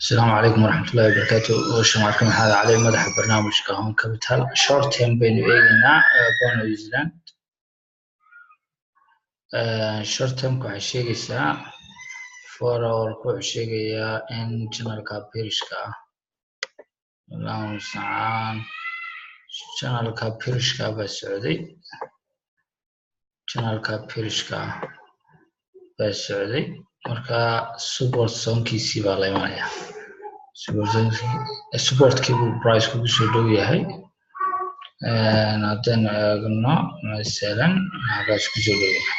السلام عليكم ورحمة الله وبركاته. Sharmaarke Maxamed Cali madaxa barnaamijka Home Capital short term baynu eegaynaa Bono New Zealand. Short term waxay sheegaysaa 4 hour wuxuu sheegayaa in channelka bearish-ka channelka bearish-ka baa socday marka support zone-kiisii baa la imanayaa supportkii buu price kugu soo dhow yahay haddaynu eegno masalan xaggaas ku soo dhow yahay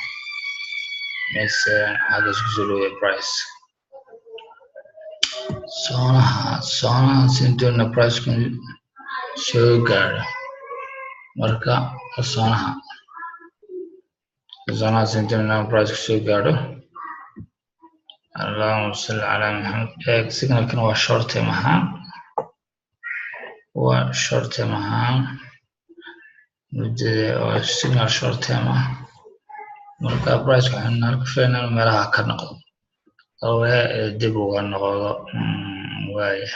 price zoonaha sindoona price ku soo gaaro marka zoonaha sindoona price ku soo gaaro اللهم صل على محمد. signal kan waa short term ahaan muddada waa signal short term marka price waxaan arkaynaa meelaha ka noqdo oo dib uga noqdo waaya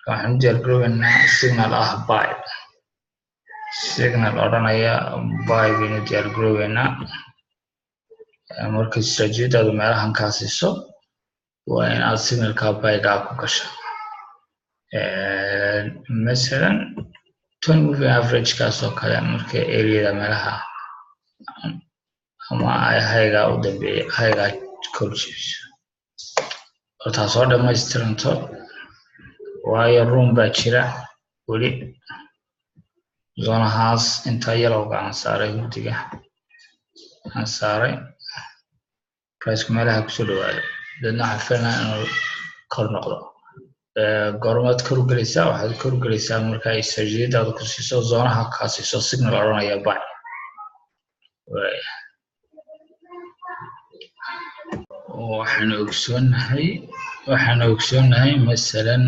waxaan diyaargarownaa signal buy signal odhanaya buy baynu diyaargarownaa marka strategy-daadu meelahan ka siiso waa in aad signalka buy-ga ku gasho masalan 20 moving average kaas oo kale marka area-da meelaha ama ay hayga u dambeeyay hayga korjiiso horta soo dhammaystiranto waayo room baa jira weli zoonahaas inta yellow-ga aan saaray muddiga aan saaray price meelaha ku soo dhawaado dadna xafalna inuu kor noqdo goormaad kor u galaysaa waxaad kor u galaysaa marka ay strategy-daadu ku siiso zoonaha ka siiso signal odhanaya buy waxaan ogsoonahay masalan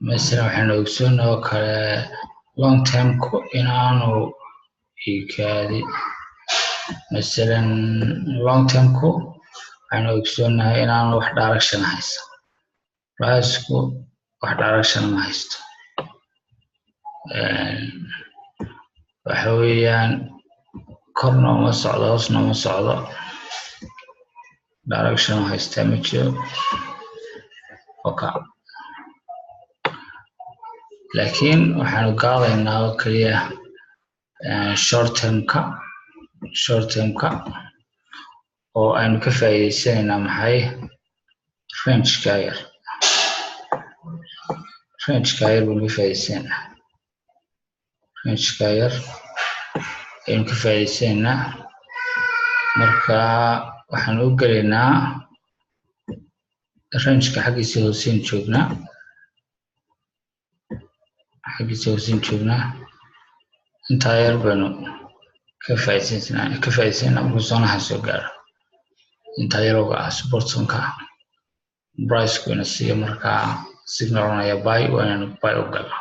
waxaan ogsoonahay oo kale long term ku inaanu ikaadi masalan long term ku waxaan ogsoonahay inaanu wax direction haysan price-ku wax direction ma haysto waxa weeyaan korna uma socdo hoosna uma socdo direction haysta ma jiro laakiin waxaanu qaadaynaa oo kaliya short term-ka oo aynu ka faa'iideysanaynaa maxay range-ka yar baynu ka faa'iideysanaynaa aynu ka faa'iideysanaynaa marka waxaan u gelaynaa range-ka xaggiisa hooseyn joognaa intaa yar baynu ka faa'iideysanaynaa markuu zoonaha soo gaaro intaa yellow-ga support zone-ka price-ku ina siiyo markaa signal odhanaya buy waa inaynu buy u galno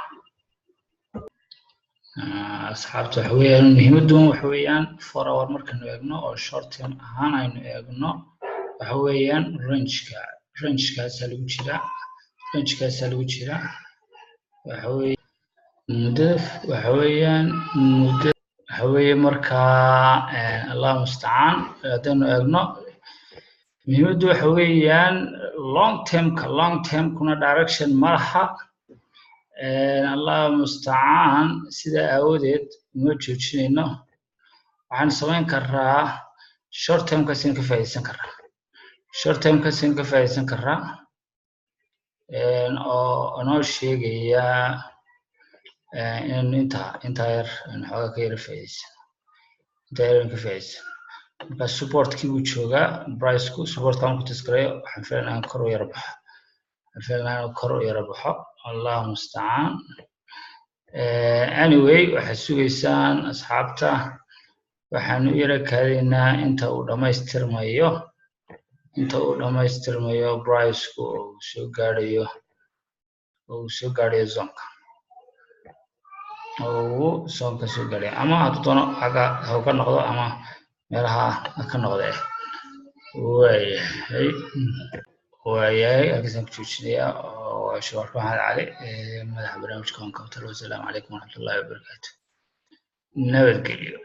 asxaabta waxa weeyaan muhiimaddu waxa weeyaan 4 hour markaynu eegno oo short term ahaan aynu eegno waxa weeyaan range-kaasaa lagu jiraa waxa weeye waxa weeye markaa allah mustacaan haddaynu eegno muhiimaddu waxa weeyaan long term-kuna direction ma laha allah mustacaan sidaa aawadeed uma joojinayno waxaan samayn karaa short term-kaasina ka faa'iideysan karaa oo noo sheegaya in intaa yar xoogaa ka yara faa'iideysan marka supportkii buu joogaa price-ku supportka markuu taskarayo waxaan filaynaa in kor u yara baxo allah mustacaan anyway waxaad sugaysaan asxaabta waxaan u yara kaadaynaa inta uu dhammaystirmayo price-ku oo uu soo gaadhayo zonka soo gaadhay ama hadduu doono xagga ha ka noqdo ama meelaha ka noqde waayahay waayahay halkaasaan ku joojinayaa waa shubaar maxamed cali madaxa barnaamijka koonka wasalaamu calaykum waraxmatullaahi wabarakaatu nabadgelyo